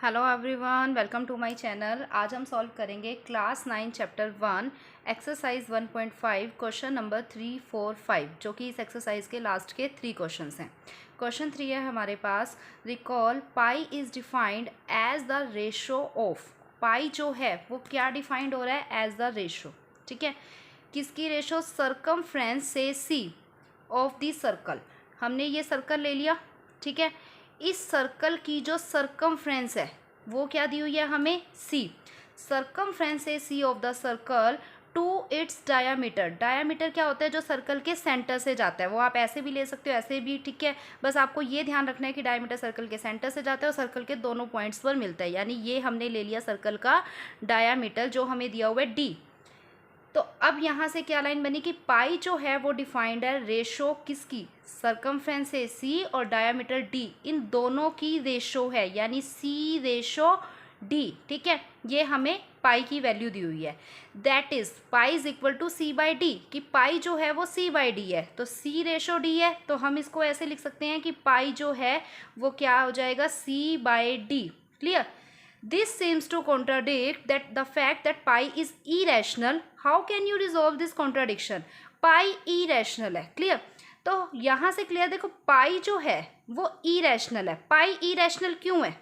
Hello everyone, welcome to my channel. आज हम solve करेंगे class 9 chapter 1 exercise 1.5 question number 3, 4, 5 जो कि इस एक्सरसाइज के लास्ट के 3 क्वेश्चंस हैं। क्वेश्चन 3 है हमारे पास, recall pi is defined as the ratio of. Pi जो है वो क्या डिफाइंड हो रहा है? As the ratio. ठीक है, किसकी रेशो? सर्कमफ्रेंस से सी ऑफ द सर्कल। हमने ये सर्कल ले लिया। ठीक है, इस सर्कल की जो सर्कमफ्रेंस है वो क्या दी हुई है हमें? सी। सर्कमफ्रेंस है C of the circle to its diameter. Diameter क्या होता है? जो सर्कल के सेंटर से जाता है। वो आप ऐसे भी ले सकते हो, ऐसे भी। ठीक है, बस आपको ये ध्यान रखना है कि डायामीटर सर्कल के सेंटर से जाता है और सर्कल के दोनों पॉइंट्स पर मिलता है। यानी ये हमने ले लिया सर्कल का डायामीटर जो हमें दिया हुआ है डी। तो अब यहाँ से क्या लाइन बनी कि पाई जो है वो डिफाइंड है रेशो किसकी? सर्कमफ्रेंस है सी और डायामीटर डी, इन दोनों की रेशो है, यानी सी रेशो डी। ठीक है, ये हमें पाई की वैल्यू दी हुई है। That is pi is equal to C by D, कि पाई जो है वो सी बाई डी है। तो सी रेशो डी है, तो हम इसको ऐसे लिख सकते हैं कि पाई जो है वो क्या हो जाएगा? C by D. Clear? This seems to contradict that the fact that pi is irrational. How can you resolve this contradiction? Pi irrational है। क्लियर? तो यहाँ से क्लियर देखो, पाई जो है वो irrational है। पाई irrational क्यों है?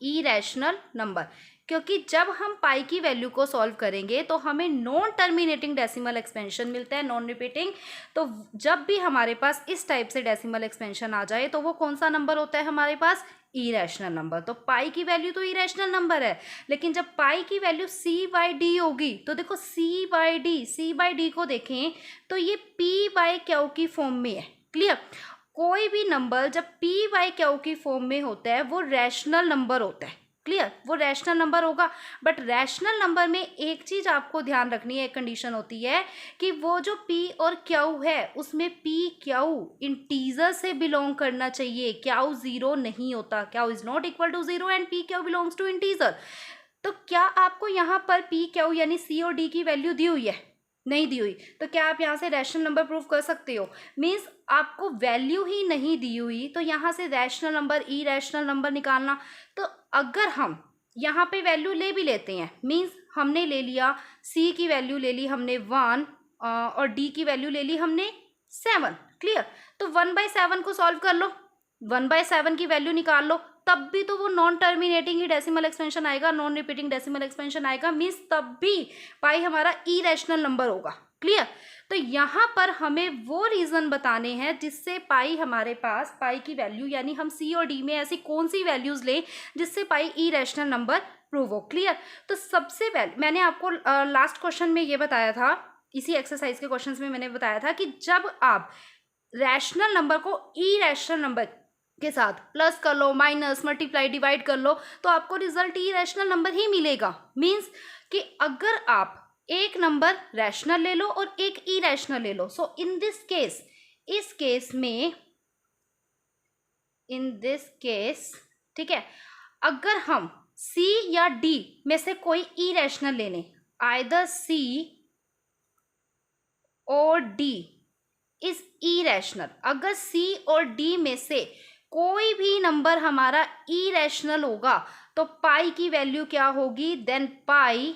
irrational नंबर, क्योंकि जब हम पाई की वैल्यू को सॉल्व करेंगे तो हमें नॉन टर्मिनेटिंग डेसिमल एक्सपेंशन मिलता है, नॉन रिपीटिंग। तो जब भी हमारे पास इस टाइप से डेसिमल एक्सपेंशन आ जाए तो वो कौन सा नंबर होता है हमारे पास? Irrational number. तो पाई की वैल्यू तो इरेशनल नंबर है, लेकिन जब पाई की वैल्यू सी बाई डी होगी तो देखो सी बाई डी को देखें तो ये पी बाई क्यू की फॉर्म में है। क्लियर? कोई भी नंबर जब पी बाई क्यू की फॉर्म में होता है वो रैशनल नंबर होता है। क्लियर? वो रैशनल नंबर होगा। बट रैशनल नंबर में एक चीज आपको ध्यान रखनी है, एक कंडीशन होती है कि वो जो p और q है उसमें p q इंटीजर से बिलोंग करना चाहिए। q जीरो नहीं होता, q is not equal to zero and p q belongs to integer. तो क्या आपको यहाँ पर p q यानी c और d की वैल्यू दी हुई है? नहीं दी हुई। तो क्या आप यहाँ से रैशनल नंबर प्रूव कर सकते हो? मीन्स आपको वैल्यू ही नहीं दी हुई, तो यहाँ से रैशनल नंबर, इरेशनल नंबर निकालना। तो अगर हम यहाँ पे वैल्यू ले भी लेते हैं, मीन्स हमने ले लिया c की वैल्यू ले ली हमने 1 और d की वैल्यू ले ली हमने 7। क्लियर? तो 1/7 को सॉल्व कर लो, 1/7 की वैल्यू निकाल लो, तब भी तो वो नॉन टर्मिनेटिंग ही डेसिमल एक्सपेंशन आएगा, नॉन रिपीटिंग डेसिमल एक्सपेंशन आएगा। मीन्स तब भी पाई हमारा इरेशनल नंबर होगा। क्लियर? तो यहाँ पर हमें वो रीजन बताने हैं जिससे पाई हमारे पास, पाई की वैल्यू यानी हम सी और डी में ऐसी कौन सी वैल्यूज लें जिससे पाई इरेशनल नंबर प्रूव हो। क्लियर? तो सबसे पहले मैंने आपको लास्ट क्वेश्चन में ये बताया था, इसी एक्सरसाइज के क्वेश्चन में मैंने बताया था कि जब आप रैशनल नंबर को इरेशनल नंबर के साथ प्लस कर लो, माइनस, मल्टीप्लाई, डिवाइड कर लो तो आपको रिजल्ट इरेशनल नंबर ही मिलेगा। मीन्स कि अगर आप एक नंबर रैशनल ले लो और एक इरेशनल ले लो, सो इन दिस केस, इस केस में, इन दिस केस, ठीक है, अगर हम C या D में से कोई इरेशनल ले लें, आइदर C और D इज इरेशनल, अगर C और D में से कोई भी नंबर हमारा इरेशनल होगा तो पाई की वैल्यू क्या होगी? Then pi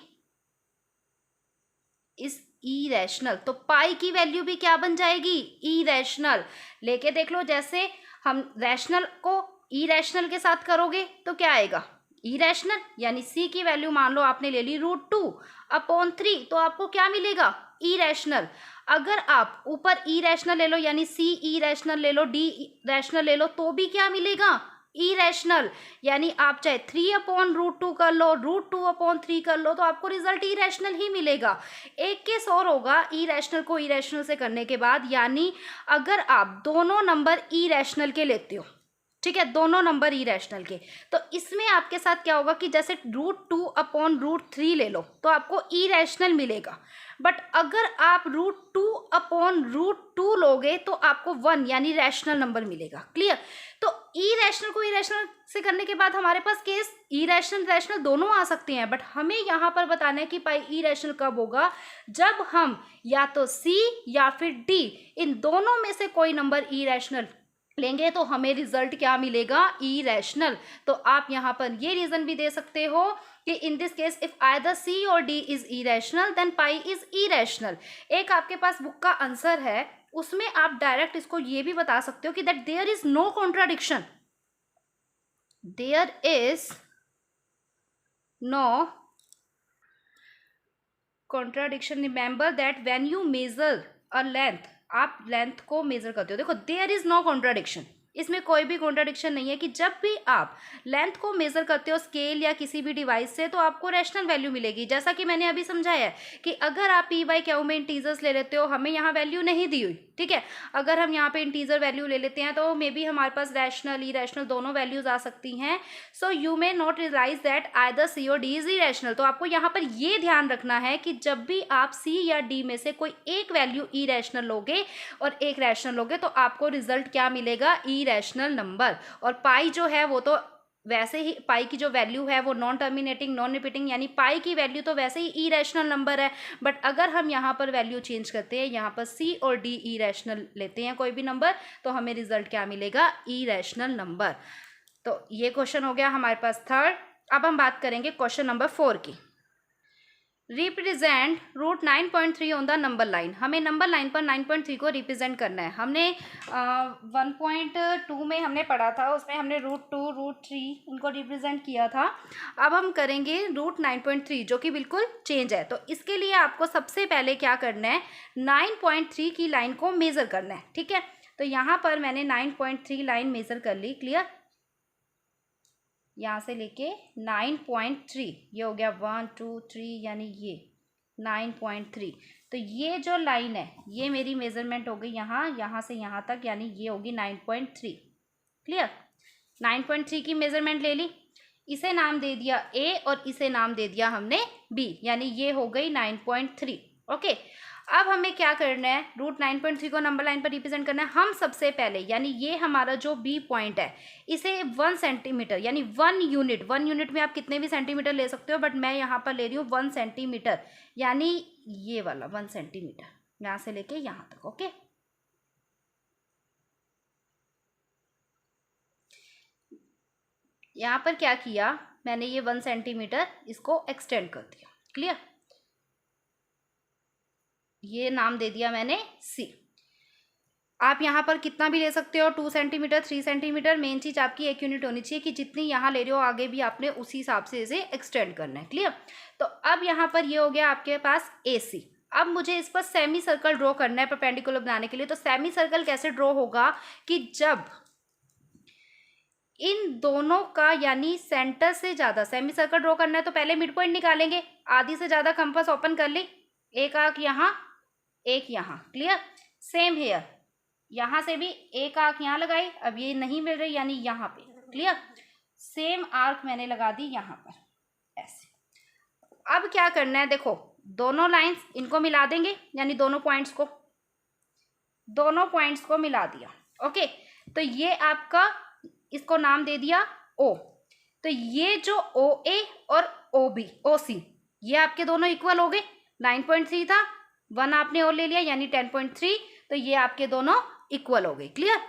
is irrational. तो पाई की वैल्यू भी क्या बन जाएगी? इरेशनल। लेके देख लो, जैसे हम रैशनल को इरेशनल के साथ करोगे तो क्या आएगा? इरेशनल। यानी C की वैल्यू मान लो आपने ले ली √2/3, तो आपको क्या मिलेगा? इरेशनल। अगर आप ऊपर इरेशनल ले लो यानी C इरेशनल ले लो, D रैशनल ले लो, तो भी क्या मिलेगा? इरेशनल। यानी आप चाहे 3/√2 कर लो, √2/3 कर लो, तो आपको रिजल्ट इरेशनल ही मिलेगा। एक केस और होगा इरेशनल को इरेशनल से करने के बाद, यानी अगर आप दोनों नंबर इरेशनल के लेते हो, ठीक है, दोनों नंबर इरेशनल के, तो इसमें आपके साथ क्या होगा कि जैसे √2/√3 ले लो तो आपको इरेशनल मिलेगा। बट अगर आप √2/√2 लोगे तो आपको 1 यानी रैशनल नंबर मिलेगा। क्लियर? तो इरेशनल को इरेशनल से करने के बाद हमारे पास केस इरेशनल रैशनल दोनों आ सकते हैं, बट हमें यहाँ पर बताना है कि पाई इरेशनल कब होगा? जब हम या तो C या फिर D इन दोनों में से कोई नंबर इरेशनल लेंगे तो हमें रिजल्ट क्या मिलेगा, इरेशनल। तो आप यहाँ पर ये रीजन भी दे सकते हो कि in this case if either C और D is irrational then pi is irrational. एक आपके पास बुक का आंसर है, उसमें आप डायरेक्ट इसको ये भी बता सकते हो कि that there is no contradiction, there is no contradiction. Remember that when you measure a length, आप लेंथ को मेजर करते हो, देखो देयर इज नो कॉन्ट्राडिक्शन, इसमें कोई भी कॉन्ट्राडिक्शन नहीं है कि जब भी आप लेंथ को मेजर करते हो स्केल या किसी भी डिवाइस से तो आपको रैशनल वैल्यू मिलेगी। जैसा कि मैंने अभी समझाया है कि अगर आप पी बाई क्यू में इंटीजर्स ले लेते हो, हमें यहाँ वैल्यू नहीं दी हुई, ठीक है, अगर हम यहाँ पे इंटीजर वैल्यू ले लेते हैं तो मे बी हमारे पास रैशनल इरेशनल दोनों वैल्यूज आ सकती हैं। So you may not realise that either C और डी इज इरेशनल। तो आपको यहाँ पर ये ध्यान रखना है कि जब भी आप सी या डी में से कोई एक वैल्यू इरेशनल लोगे और एक रैशनल लोगे तो आपको रिजल्ट क्या मिलेगा, इरेशनल नंबर। और पाई जो है वो तो वैसे ही, पाई की जो वैल्यू है वो नॉन टर्मिनेटिंग नॉन रिपीटिंग, यानी पाई की वैल्यू तो वैसे ही इरेशनल नंबर है, बट अगर हम यहाँ पर वैल्यू चेंज करते हैं, यहाँ पर सी और डी इरेशनल लेते हैं कोई भी नंबर, तो हमें रिजल्ट क्या मिलेगा, इरेशनल नंबर। तो ये क्वेश्चन हो गया हमारे पास थर्ड। अब हम बात करेंगे क्वेश्चन नंबर 4 की। Represent root 9.3 on the number line. हमें नंबर लाइन पर 9.3 को रिप्रेजेंट करना है। हमने 1.2 में हमने पढ़ा था, उसमें हमने रूट 2 रूट 3 इनको रिप्रेजेंट किया था। अब हम करेंगे रूट 9.3 जो कि बिल्कुल चेंज है। तो इसके लिए आपको सबसे पहले क्या करना है, 9.3 की लाइन को मेज़र करना है, ठीक है। तो यहाँ पर मैंने 9.3 लाइन मेज़र कर ली, क्लियर, यहाँ से लेके 9.3, ये हो गया 1 2 3, यानी ये 9.3। तो ये जो लाइन है ये मेरी मेजरमेंट हो गई यहाँ से यहाँ तक, यानी ये होगी 9.3, क्लियर। 9.3 की मेजरमेंट ले ली, इसे नाम दे दिया ए और इसे नाम दे दिया हमने बी, यानी ये हो गई 9.3। ओके, अब हमें क्या करना है, रूट 9.3 को नंबर लाइन पर रिप्रेजेंट करना है। हम सबसे पहले, यानी ये हमारा जो बी पॉइंट है, इसे 1 सेंटीमीटर यानी 1 यूनिट, 1 यूनिट में आप कितने भी सेंटीमीटर ले सकते हो, बट मैं यहाँ पर ले रही हूँ 1 सेंटीमीटर, यानी ये वाला 1 सेंटीमीटर यहाँ से लेके यहाँ तक। ओके, यहाँ पर क्या किया मैंने, ये 1 सेंटीमीटर इसको एक्सटेंड कर दिया, क्लियर, ये नाम दे दिया मैंने सी। आप यहाँ पर कितना भी ले सकते हो, 2 सेंटीमीटर 3 सेंटीमीटर, मेन चीज़ आपकी एक यूनिट होनी चाहिए कि जितनी यहाँ ले रहे हो आगे भी आपने उसी हिसाब से इसे एक्सटेंड करना है, क्लियर। तो अब यहाँ पर ये हो गया आपके पास ए सी। अब मुझे इस पर सेमी सर्कल ड्रॉ करना है परपेंडिकुलर बनाने के लिए। तो सेमी सर्कल कैसे ड्रॉ होगा कि जब इन दोनों का यानी सेंटर से ज़्यादा, सेमी सर्कल ड्रॉ करना है तो पहले मिड पॉइंट निकालेंगे, आधी से ज़्यादा कंपास ओपन कर ली, एक आंख यहाँ एक यहाँ, क्लियर। सेम हेयर, यहाँ से भी एक आंख यहाँ लगाई, अब ये नहीं मिल रही यानी यहाँ पे, क्लियर, सेम आर्क मैंने लगा दी यहाँ पर ऐसे। अब क्या करना है, देखो दोनों लाइंस इनको मिला देंगे, यानी दोनों पॉइंट्स को मिला दिया। ओके, तो ये आपका, इसको नाम दे दिया ओ। तो ये जो ओ ए और ओ बी ओ सी, ये आपके दोनों इक्वल हो गए। 9.3 था, 1 आपने और ले लिया यानी 10.3, तो ये आपके दोनों इक्वल हो गए, क्लियर।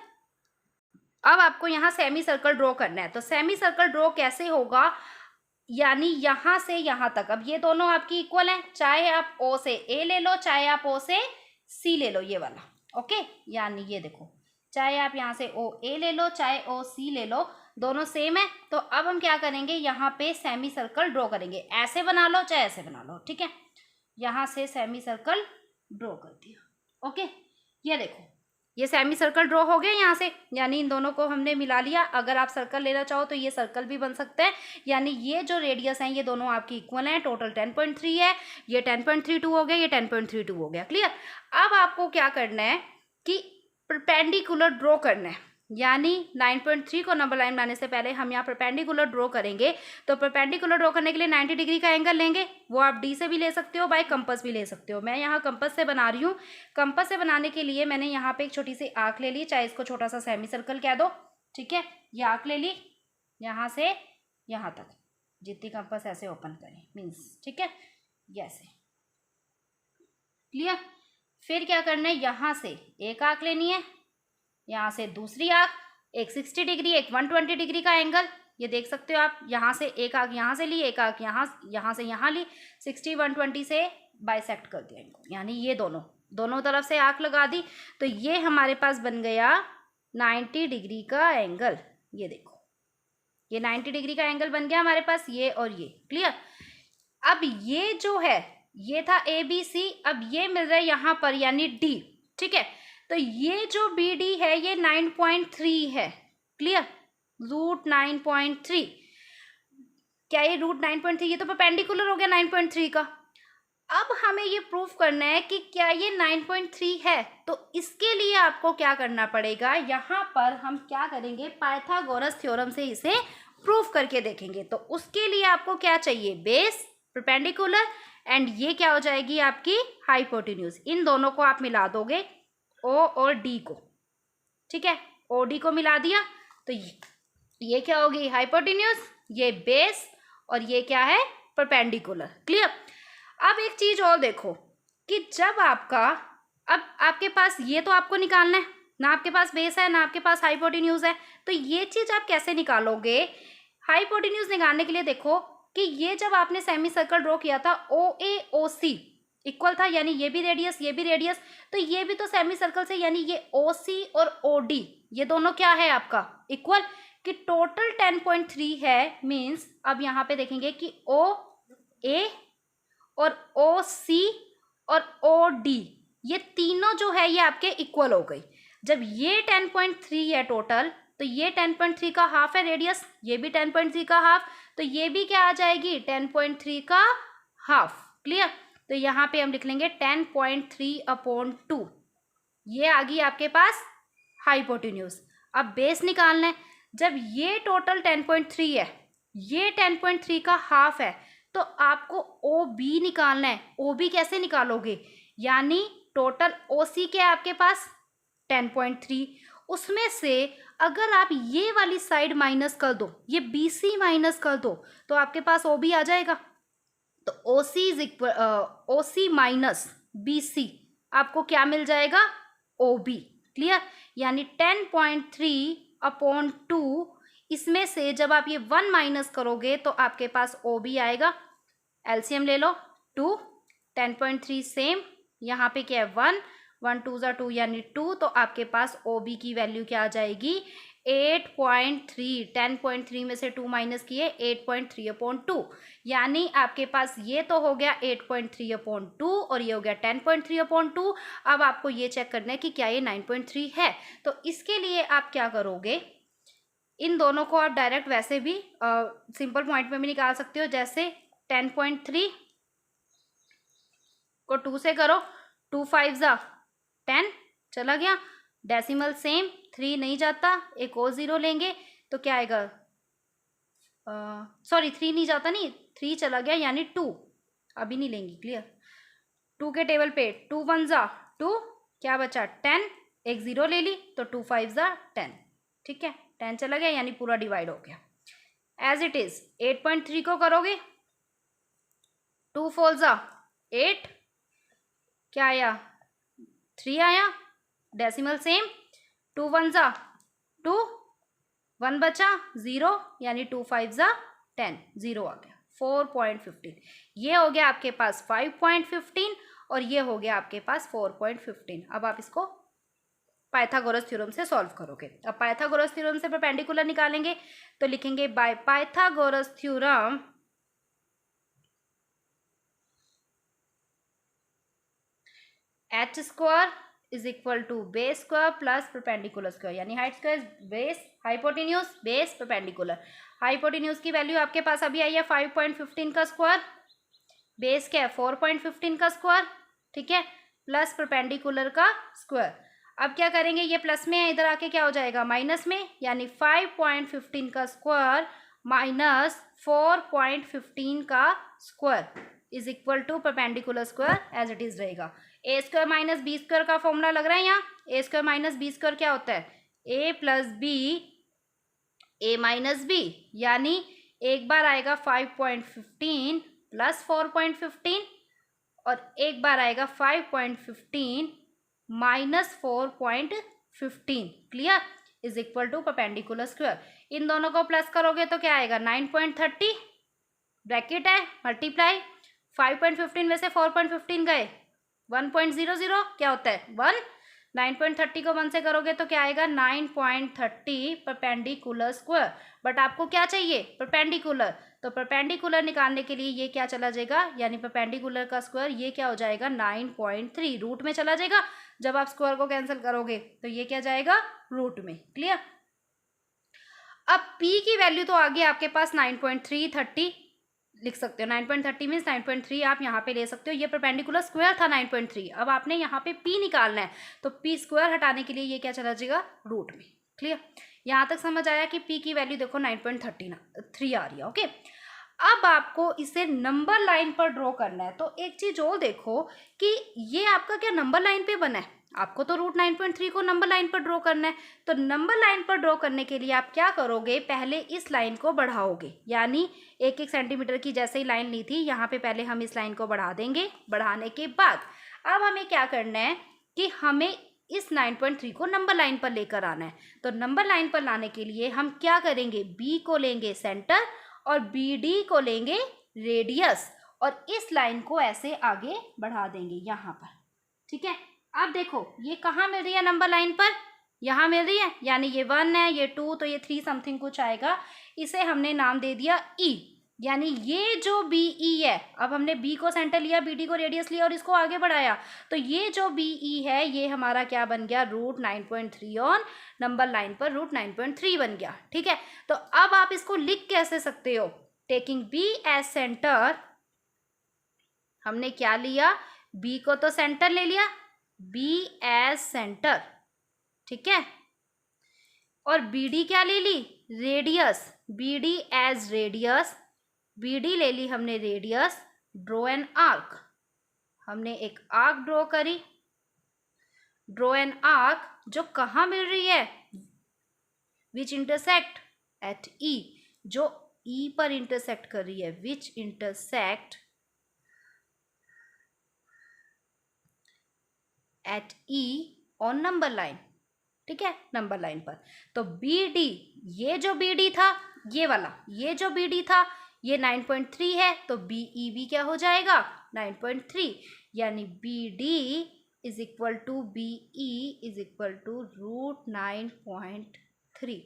अब आपको यहाँ सेमी सर्कल ड्रॉ करना है। तो सेमी सर्कल ड्रॉ कैसे होगा, यानी यहाँ से यहाँ तक, अब ये दोनों आपकी इक्वल हैं, चाहे आप ओ से ए ले लो चाहे आप ओ से सी ले लो, ये वाला। ओके, यानी ये देखो, चाहे आप यहाँ से ओ ए ले लो चाहे ओ सी ले लो, दोनों सेम है। तो अब हम क्या करेंगे, यहाँ पे सेमी सर्कल ड्रॉ करेंगे, ऐसे बना लो चाहे ऐसे बना लो, ठीक है। यहाँ से सेमी सर्कल ड्रॉ कर दिया। ओके, ये देखो ये सेमी सर्कल ड्रॉ हो गया यहाँ से, यानी इन दोनों को हमने मिला लिया। अगर आप सर्कल लेना चाहो तो ये सर्कल भी बन सकता है, यानी ये जो रेडियस हैं ये दोनों आपकी इक्वल हैं। टोटल 10.3 है, ये 10.32 हो गया, ये 10.32 हो गया, क्लियर। अब आपको क्या करना है कि परपेंडिकुलर ड्रॉ करना है, यानी 9.3 को नंबर लाइन बनाने से पहले हम यहाँ परपेंडिकुलर ड्रॉ करेंगे। तो परपेंडिकुलर ड्रॉ करने के लिए 90 डिग्री का एंगल लेंगे, वो आप डी से भी ले सकते हो, बाय कंपास भी ले सकते हो। मैं यहाँ कंपास से बना रही हूँ। कंपास से बनाने के लिए मैंने यहाँ पे एक छोटी सी आँख ले ली, चाहे इसको छोटा सा सेमी सर्कल कह दो, ठीक है। ये आँख ले ली यहाँ से यहाँ तक, जितनी कंपास ऐसे ओपन करें मीन्स, ठीक है, ऐसे, क्लियर। फिर क्या करना है, यहाँ से एक आँख लेनी है, यहाँ से दूसरी आर्क, एक 60 डिग्री एक 120 डिग्री का एंगल, ये देख सकते हो आप। यहाँ से एक आर्क यहाँ से ली, एक आर्क यहाँ से यहाँ ली, 60 120 से बाइसेक्ट कर दिया इनको, यानी ये दोनों तरफ से आर्क लगा दी। तो ये हमारे पास बन गया 90 डिग्री का एंगल। ये देखो, ये 90 डिग्री का एंगल बन गया हमारे पास, ये और ये। क्लियर। अब ये जो है, ये था ABC, अब ये मिल रहा है यहाँ पर यानी D। ठीक है, तो ये जो BD है ये 9.3 है। क्लियर, √9.3। क्या ये √9.3, ये तो परपेंडिकुलर हो गया 9.3 का। अब हमें ये प्रूफ करना है कि क्या ये 9.3 है, तो इसके लिए आपको क्या करना पड़ेगा, यहाँ पर हम क्या करेंगे, पाइथागोरस थ्योरम से इसे प्रूफ करके देखेंगे। तो उसके लिए आपको क्या चाहिए, बेस, परपेंडिकुलर, एंड ये क्या हो जाएगी आपकी हाइपोटेन्यूज। इन दोनों को आप मिला दोगे, O और D को। ठीक है, OD को मिला दिया तो ये क्या होगी, हाइपोटेन्यूज, ये बेस, और ये क्या है, परपेंडिकुलर। क्लियर। अब एक चीज और देखो कि जब आपका, अब आपके पास ये तो आपको निकालना है ना, आपके पास बेस है ना आपके पास हाइपोटेन्यूज है, तो ये चीज आप कैसे निकालोगे। हाइपोटेन्यूज निकालने के लिए देखो कि ये जब आपने सेमी सर्कल ड्रॉ किया था, OAOC इक्वल था, यानी ये भी रेडियस ये भी रेडियस, तो ये भी तो सेमी सर्कल से, यानी ये OC और OD ये दोनों क्या है आपका इक्वल, कि टोटल 10.3 है। मीन्स अब यहाँ पे देखेंगे कि OA और OC और OD ये तीनों जो है ये आपके इक्वल हो गई। जब ये 10.3 है टोटल, तो ये 10.3 का हाफ है रेडियस, ये भी 10.3 का हाफ, तो ये भी क्या आ जाएगी 10.3 का हाफ। क्लियर। तो यहाँ पे हम लिख लेंगे 10.3/2, ये आ गई आपके पास हाइपोटेन्यूज। अब बेस निकालना है, जब ये टोटल 10.3 है, ये 10.3 का हाफ है, तो आपको OB निकालना है। OB कैसे निकालोगे, यानी टोटल OC क्या है आपके पास 10.3, उसमें से अगर आप ये वाली साइड माइनस कर दो, ये BC माइनस कर दो, तो आपके पास OB आ जाएगा। तो OC is equal OC minus BC, आपको क्या मिल जाएगा, OB। क्लियर। यानी 10.3/2, इसमें से जब आप ये 1 माइनस करोगे तो आपके पास OB आएगा। एलसीएम ले लो, 2, 10.3 सेम, यहाँ पे क्या है 1, 1 2 ज़ा 2 यानी 2, तो आपके पास OB की वैल्यू क्या आ जाएगी 8.3। 10.3 में से 2 माइनस किए 8.3/2, यानी आपके पास ये तो हो गया 8.3/2 और ये हो गया 10.3/2। अब आपको ये चेक करना है कि क्या ये 9.3 है। तो इसके लिए आप क्या करोगे, इन दोनों को आप डायरेक्ट वैसे भी सिंपल पॉइंट में भी निकाल सकते हो। जैसे 10.3 को 2 से करो, 2 5 ज़ा 10 चला गया, डेसिमल सेम, 3 नहीं जाता, एक और 0 लेंगे तो क्या आएगा, सॉरी 3 नहीं जाता, नहीं 3 चला गया यानी 2 अभी नहीं लेंगी। क्लियर। 2 के टेबल पे 2 1 ज़ा 2, क्या बचा 10, एक 0 ले ली तो 2 5 ज़ा 10। ठीक है, 10 चला गया यानी पूरा डिवाइड हो गया। एज इट इज 8.3 को करोगे, 2 4 ज़ा 8, क्या आया 3 आया, डेसिमल सेम, 2 1 ज़ा 2, 1 बचा 0 यानी 2 5 ज़ा 10, 0 आ गया 4.15। ये हो गया आपके पास 5.15 और ये हो गया आपके पास 4.15। अब आप इसको पाइथागोरस थ्योरम से सॉल्व करोगे। अब पाइथागोरस थ्योरम से परपेंडिकुलर निकालेंगे तो लिखेंगे by Pythagoras theorem h² is equal to base square plus perpendicular square, यानी height square base, hypotenuse base, perpendicular. Hypotenuse की वैल्यू आपके पास अभी आई है 5.15 का स्क्वायर, बेस क्या है 4.15 का स्क्वायर, ठीक है, प्लस परपेंडिकुलर का स्क्वायर। अब क्या करेंगे, ये प्लस में है, इधर आके क्या हो जाएगा माइनस में, यानी 5.15 का स्क्वायर माइनस 4.15 का square is equal to perpendicular square as it is रहेगा। a² माइनस b² का फॉर्मूला लग रहा है यहाँ। a² माइनस b² क्या होता है, a plus B, a minus B, यानी एक बार आएगा 5.15 प्लस 4.15 और एक बार आएगा 5.15 minus 4.15। 15 clear is equal to perpendicular square. इन दोनों को प्लस करोगे तो क्या आएगा 9.30 ब्रैकेट है मल्टीप्लाई 5.15 में से 4.15 गए 1.00 क्या होता है 1। 9.30 को 1 से करोगे तो क्या आएगा 9.30 परपेंडिकुलर स्क्वायर। बट आपको क्या चाहिए परपेंडिकुलर, तो परपेंडिकुलर निकालने के लिए ये क्या चला जाएगा यानी परपेंडिकुलर का स्क्वायर ये क्या हो जाएगा 9.3 रूट में चला जाएगा। जब आप स्क्वायर को कैंसिल करोगे तो ये क्या जाएगा रूट में क्लियर। अब p की वैल्यू तो आ गई आपके पास 9.330 लिख सकते हो 9.30 मीन्स 9.3 आप यहाँ पे ले सकते हो। ये परपेंडिकुलर स्क्वायर था 9.3। अब आपने यहाँ पे p निकालना है तो p स्क्वायर हटाने के लिए ये क्या चला जाएगा रूट में क्लियर। यहाँ तक समझ आया कि p की वैल्यू देखो 9.3 आ रही है ओके। अब आपको इसे नंबर लाइन पर ड्रॉ करना है तो एक चीज और देखो कि ये आपका क्या नंबर लाइन पे बना है। आपको तो रूट 9.3 को नंबर लाइन पर ड्रॉ करना है तो नंबर लाइन पर ड्रॉ करने के लिए आप क्या करोगे पहले इस लाइन को बढ़ाओगे यानी 1-1 सेंटीमीटर की जैसे ही लाइन ली थी यहाँ पे पहले हम इस लाइन को बढ़ा देंगे। बढ़ाने के बाद अब हमें क्या करना है कि हमें इस 9.3 को नंबर लाइन पर लेकर आना है। तो नंबर लाइन पर लाने के लिए हम क्या करेंगे b को लेंगे सेंटर और BD को लेंगे रेडियस और इस लाइन को ऐसे आगे बढ़ा देंगे यहाँ पर ठीक है। अब देखो ये कहाँ मिल रही है नंबर लाइन पर यहाँ मिल रही है यानी ये 1 है ये 2 तो ये 3 समथिंग कुछ आएगा। इसे हमने नाम दे दिया E यानी ये जो BE है। अब हमने B को सेंटर लिया BD को रेडियस लिया और इसको आगे बढ़ाया तो ये जो BE है ये हमारा क्या बन गया रूट 9.3 ऑन नंबर लाइन पर रूट 9.3 बन गया ठीक है। तो अब आप इसको लिख कैसे सकते हो टेकिंग B एज सेंटर। हमने क्या लिया B को तो सेंटर ले लिया B एज सेंटर ठीक है और BD क्या ले ली radius BD as radius BD ले ली हमने रेडियस। ड्रॉ एन आर्क हमने एक आर्क ड्रॉ करी। ड्रॉ एन आर्क जो कहाँ मिल रही है विच इंटरसेक्ट एट E जो E पर इंटरसेक्ट कर रही है विच intersect at E on number line ठीक है नंबर लाइन पर। तो BD ये जो BD था ये वाला ये जो BD था ये 9.3 है तो BEB क्या हो जाएगा 9.3 यानी BD is equal to BE is equal to root 9.3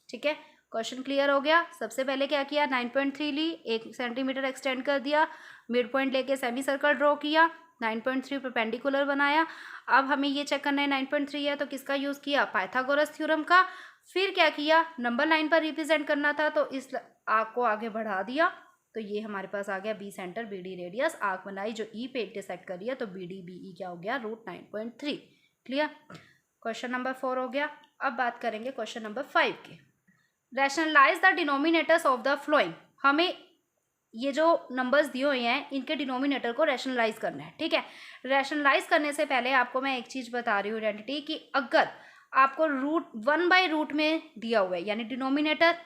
ठीक है। क्वेश्चन क्लियर हो गया। सबसे पहले क्या किया 9.3 ली 1 सेंटीमीटर एक्सटेंड कर दिया मिड पॉइंट लेके सेमी सर्कल ड्रॉ किया 9.3 परपेंडिकुलर बनाया। अब हमें ये चेक करना है 9.3 है तो किसका यूज़ किया पाइथागोरस थ्योरम का। फिर क्या किया नंबर लाइन पर रिप्रेजेंट करना था तो इस आर्क को आगे बढ़ा दिया तो ये हमारे पास आ गया B centre BD radius arc बनाई जो E पे इंटरसेक्ट कर रही है तो BD BE क्या हो गया रूट 9.3 क्लियर। क्वेश्चन नंबर 4 हो गया। अब बात करेंगे क्वेश्चन नंबर 5 के। Rationalise the denominators of the following. हमें ये जो नंबर्स दिए हुए हैं इनके डिनोमिनेटर को रैशनलाइज करना है ठीक है। रैशनलाइज करने से पहले आपको मैं एक चीज़ बता रही हूँ आइडेंटिटी कि अगर आपको रूट 1/रूट में दिया हुआ है यानी डिनोमिनेटर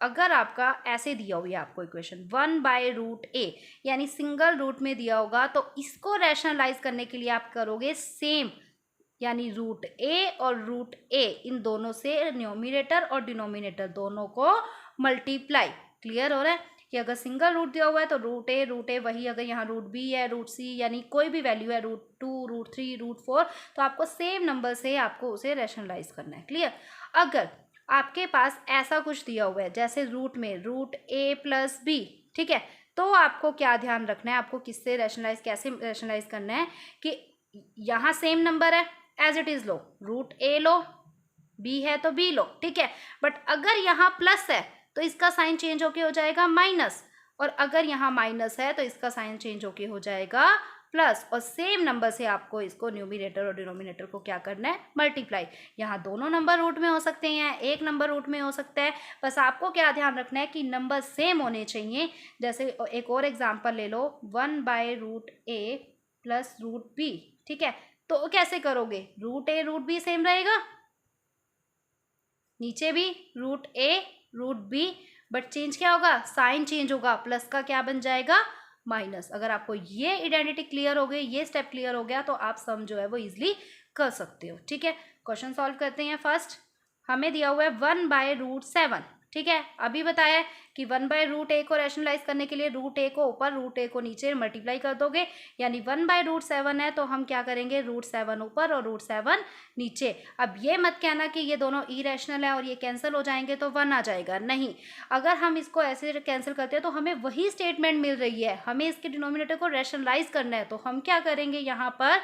अगर आपका ऐसे दिया हुआ है आपको इक्वेशन 1/√a यानी सिंगल रूट में दिया होगा तो इसको रैशनलाइज करने के लिए आप करोगे सेम यानी रूट a और रूट a इन दोनों से न्यूमरेटर और डिनोमिनेटर दोनों को मल्टीप्लाई। क्लियर हो रहा है कि अगर सिंगल रूट दिया हुआ है तो रूट ए वही अगर यहाँ रूट बी है रूट सी यानी कोई भी वैल्यू है रूट 2 रूट 3 रूट 4 तो आपको सेम नंबर से आपको उसे रैशनलाइज करना है। क्लियर। अगर आपके पास ऐसा कुछ दिया हुआ है जैसे रूट में रूट a प्लस बी ठीक है तो आपको क्या ध्यान रखना है आपको किससे रैशनलाइज कैसे रैशनलाइज करना है कि यहाँ सेम नंबर है एज इट इज लो रूट a लो b है तो b लो ठीक है। बट अगर यहाँ प्लस है तो इसका साइन चेंज होके हो जाएगा माइनस और अगर यहाँ माइनस है तो इसका साइन चेंज होके हो जाएगा प्लस और सेम नंबर से आपको इसको न्यूमरेटर और डिनोमिनेटर को क्या करना है मल्टीप्लाई। यहाँ दोनों नंबर रूट में हो सकते हैं एक नंबर रूट में हो सकता है बस आपको क्या ध्यान रखना है कि नंबर सेम होने चाहिए। जैसे एक और एग्जांपल ले लो 1/√a प्लस रूट बी ठीक है तो कैसे करोगे root a root b same रहेगा नीचे भी root a root B but change क्या होगा साइन चेंज होगा प्लस का क्या बन जाएगा माइनस। अगर आपको ये आइडेंटिटी क्लियर हो गई ये स्टेप क्लियर हो गया तो आप सम जो है वो इजिली कर सकते हो। ठीक है, क्वेश्चन सॉल्व करते हैं। फर्स्ट हमें दिया हुआ है 1/√7। ठीक है, अभी बताया है कि 1/√a को रैशनलाइज करने के लिए √a को ऊपर √a को नीचे मल्टीप्लाई कर दोगे, यानी 1/√7 है तो हम क्या करेंगे, √7 ऊपर और √7 नीचे। अब ये मत कहना कि ये दोनों इरेशनल है और ये कैंसिल हो जाएंगे तो 1 आ जाएगा, नहीं। अगर हम इसको ऐसे कैंसिल करते हैं तो हमें वही स्टेटमेंट मिल रही है, हमें इसके डिनोमिनेटर को रैशनलाइज करना है। तो हम क्या करेंगे, यहाँ पर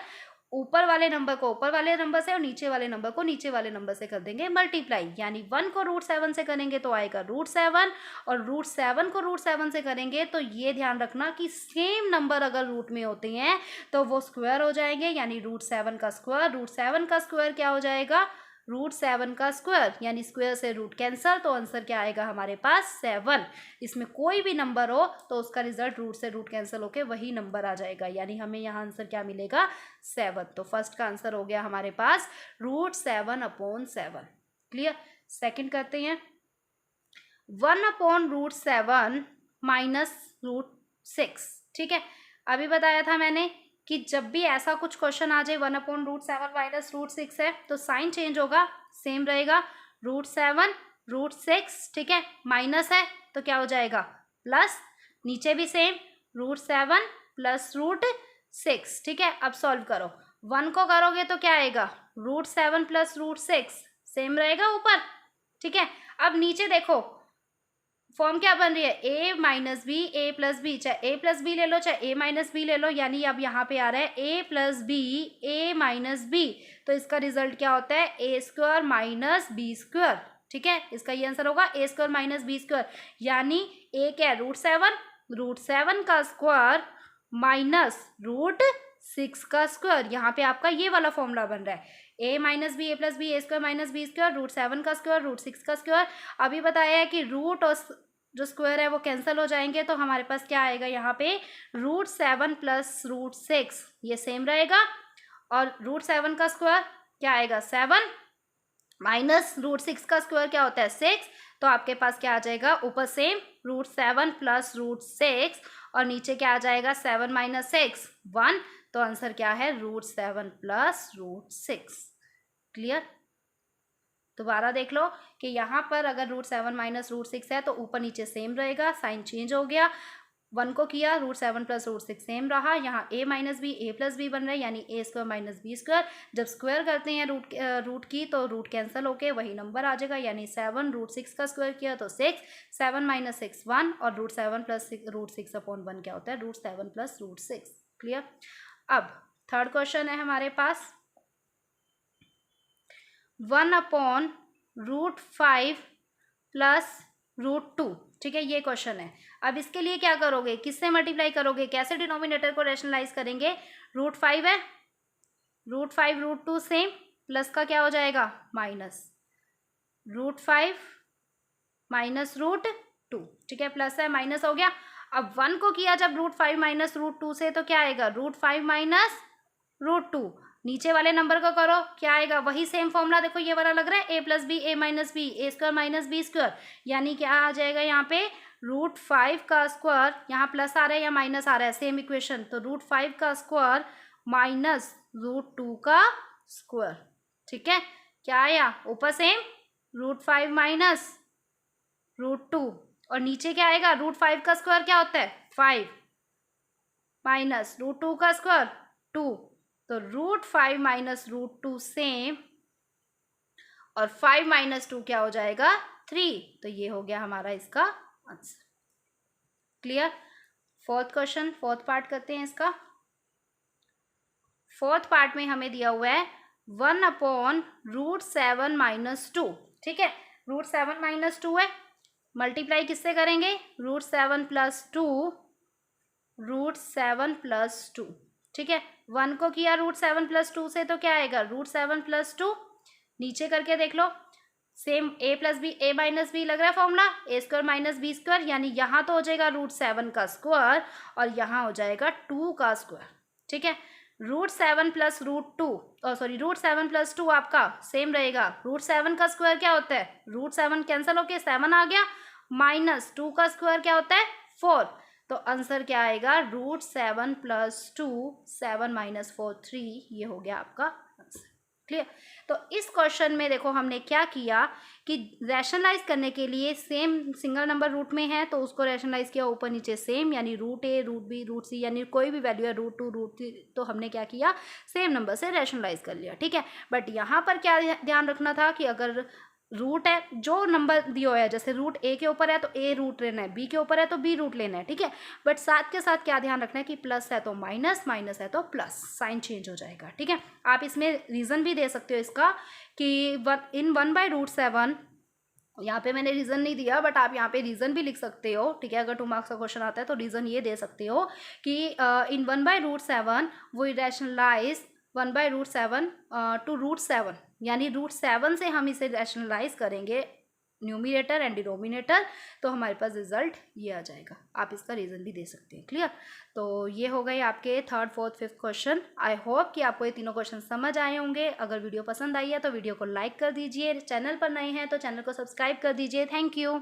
ऊपर वाले नंबर को ऊपर वाले नंबर से और नीचे वाले नंबर को नीचे वाले नंबर से कर देंगे मल्टीप्लाई, यानी 1 को √7 से करेंगे तो आएगा √7 और √7 को √7 से करेंगे तो ये ध्यान रखना कि सेम नंबर अगर रूट में होते हैं तो वो स्क्वायर हो जाएंगे, यानी √7 का स्क्वायर। √7 का स्क्वायर क्या हो जाएगा, √7 का स्क्वायर, यानी स्क्वायर से रूट कैंसल, तो आंसर क्या आएगा हमारे पास 7। इसमें कोई भी नंबर हो तो उसका रिजल्ट रूट से रूट कैंसिल होके वही नंबर आ जाएगा, यानी हमें यहाँ आंसर क्या मिलेगा, 7। तो फर्स्ट का आंसर हो गया हमारे पास √7/7। क्लियर। सेकंड करते हैं, 1/√7 -√6। ठीक है, अभी बताया था मैंने कि जब भी ऐसा कुछ क्वेश्चन आ जाए 1/√7 -√6 है तो साइन चेंज होगा, सेम रहेगा √7 √6। ठीक है, माइनस है तो क्या हो जाएगा प्लस, नीचे भी सेम √7 + √6। ठीक है, अब सॉल्व करो, 1 को करोगे तो क्या आएगा, √7 + √6 सेम रहेगा ऊपर। ठीक है, अब नीचे देखो फॉर्म क्या बन रही है, a - b a + b, चाहे a + b ले लो चाहे a - b ले लो, यानी अब यहाँ पे आ रहा है a + b a - b, तो इसका रिजल्ट क्या होता है a² - b²। ठीक है, इसका ये आंसर होगा a² - b², यानी a क्या है √7, √7 का स्क्वायर माइनस √6 का स्क्वायर। यहाँ पे आपका ये वाला फॉर्मूला बन रहा है a - b a + b a² - b², √7 का स्क्वायर √6 का स्क्वायर। अभी बताया है कि रूट और जो स्क्वायर है वो कैंसिल हो जाएंगे, तो हमारे पास क्या आएगा यहाँ पे √7 + √6, ये सेम रहेगा, और √7 का स्क्वायर क्या आएगा 7 माइनस √6 का स्क्वायर क्या होता है 6, तो आपके पास क्या आ जाएगा ऊपर सेम √7 + √6 और नीचे क्या आ जाएगा 7 - 6 1, तो आंसर क्या है √7 + √6। क्लियर। दोबारा देख लो कि यहाँ पर अगर √7 - √6 है तो ऊपर नीचे सेम रहेगा, साइन चेंज हो गया, 1 को किया √7 + √6 सेम रहा, यहाँ a - b a + b बन रहा है, यानी a² - b²। जब स्क्वायर करते हैं रूट की तो रूट कैंसिल होके वही नंबर आ जाएगा, यानी 7 √6 का स्क्वायर किया तो 6, 7 - 6 1, और √7 + √6/1 क्या होता है √7 + √6। क्लियर। अब थर्ड क्वेश्चन है हमारे पास 1/√5 + √2। ठीक है, ये क्वेश्चन है। अब इसके लिए क्या करोगे, किससे मल्टीप्लाई करोगे, कैसे डिनोमिनेटर को रैशनलाइज करेंगे, √5 है, √5 √2 सेम, प्लस का क्या हो जाएगा माइनस, √5 - √2। ठीक है, प्लस है माइनस हो गया। अब 1 को किया जब √5 - √2 से तो क्या आएगा √5 - √2, नीचे वाले नंबर को करो क्या आएगा, वही सेम फॉर्मूला देखो ये वाला लग रहा है a + b a - b a² - b², यानी क्या आ जाएगा यहाँ पे √5 का स्क्वायर, यहाँ प्लस आ रहा है या माइनस आ रहा है सेम इक्वेशन, तो √5 का स्क्वायर माइनस √2 का स्क्वायर। ठीक है, क्या आया ऊपर सेम √5 माइनस √2 और नीचे क्या आएगा √5 का स्क्वायर क्या होता है 5 माइनस √2 का स्क्वायर 2, तो √5 - √2 सेम और 5 - 2 क्या हो जाएगा 3, तो ये हो गया हमारा इसका answer. Clear. Fourth question, fourth part करते हैं इसका। फोर्थ पार्ट में हमें दिया हुआ है 1/√7 - 2। ठीक है, √7 - 2 है, मल्टीप्लाई किससे करेंगे √7 + 2, √7 + 2। ठीक है, 1 को किया √7 + 2 से तो क्या आएगा √7 + 2, नीचे करके देख लो same a + b a - b लग रहा है फॉर्मूला a² - b², यानी यहाँ तो हो जाएगा √7 का स्क्वायर और यहाँ हो जाएगा 2 का स्क्वायर। ठीक है, √7 + √2 सॉरी √7 + 2 आपका सेम रहेगा, √7 का स्क्वायर क्या होता है √7 कैंसिल होके 7 आ गया, माइनस 2 का स्क्वायर क्या होता है 4, तो आंसर क्या आएगा √7 + 2 7 - 4 3, ये हो गया आपका आंसर। क्लियर। तो इस क्वेश्चन में देखो हमने क्या किया कि रैशनलाइज करने के लिए सेम सिंगल नंबर रूट में है तो उसको रैशनलाइज किया ऊपर नीचे सेम, यानी रूट ए, रूट बी, रूट सी, यानी कोई भी वैल्यू है रूट 2, रूट 3, तो हमने क्या किया सेम नंबर से रैशनलाइज कर लिया, ठीक है। बट यहाँ पर क्या ध्यान रखना था कि अगर रूट है, जो नंबर दिया है, जैसे रूट ए के ऊपर है तो ए रूट लेना है, बी के ऊपर है तो बी रूट लेना है, ठीक है। बट साथ के साथ क्या ध्यान रखना है कि प्लस है तो माइनस, माइनस है तो प्लस, साइन चेंज हो जाएगा, ठीक है। आप इसमें रीज़न भी दे सकते हो इसका कि इन 1/√7, यहाँ पे मैंने रीज़न नहीं दिया बट आप यहाँ पे रीज़न भी लिख सकते हो, ठीक है। अगर 2 मार्क्स का क्वेश्चन आता है तो रीज़न ये दे सकते हो कि इन 1/√7 वी रैशनलाइज 1/√7 टू √7, यानी √7 से हम इसे रैशनलाइज करेंगे न्यूमिनेटर एंड डिनोमिनेटर, तो हमारे पास रिजल्ट ये आ जाएगा। आप इसका रीज़न भी दे सकते हैं, क्लियर। तो ये हो गए आपके 3rd, 4th, 5th question. I hope कि आपको ये तीनों क्वेश्चन समझ आए होंगे। अगर वीडियो पसंद आई है तो वीडियो को लाइक कर दीजिए, चैनल पर नए हैं तो चैनल को सब्सक्राइब कर दीजिए। Thank you.